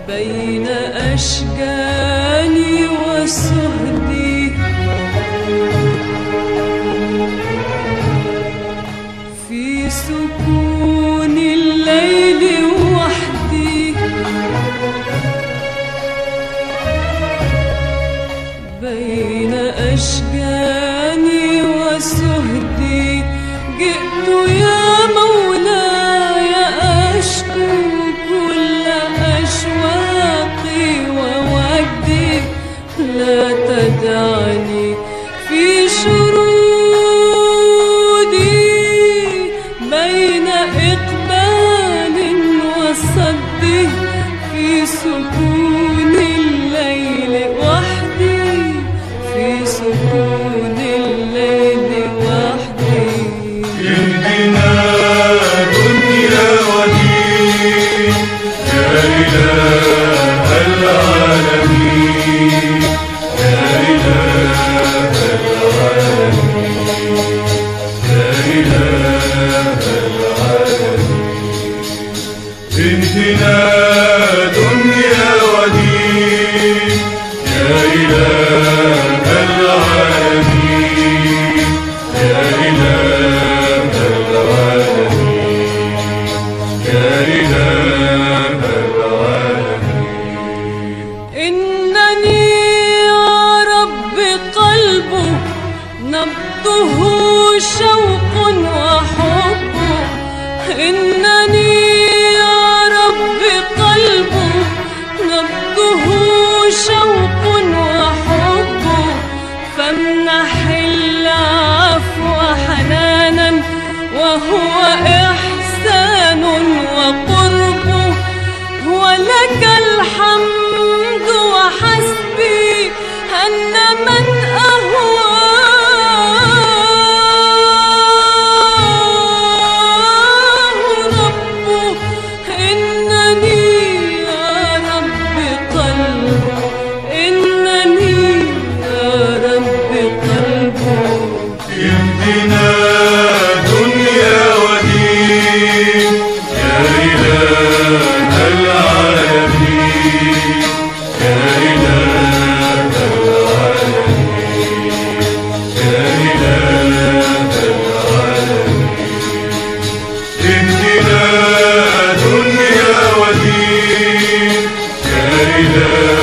بين أشجاني وسهدي في سكون الليل وحدي بين أشجاني وسهدي جئت يا مولاي أشكو كل أشواقي وودي لا تدعني في شرودي بين إقبال وصدي في سكون الليل وحدي في سكون الليل وحدي يهدنا دنيا ودين يا إله العالمين يا إله العالمين يا إله العالمين يهدنا دنيا ودين يا إله العالمين يا إله العالمين يا إله العالمين إنني يا رب قلب نبضه شوق وحب إنني يا رب قلب نبضه شوق وحب فامنح العفو حنانا وهو إحسان وقرب ولك الحمد وحسبي أن من أهواه ربه إنني يا رب قلب إنني يا رب قلب يهدنا دنيا ودين يا إله العالمين يا إله العالمين يا إله العالمين يهدنا دنيا ودين يا إله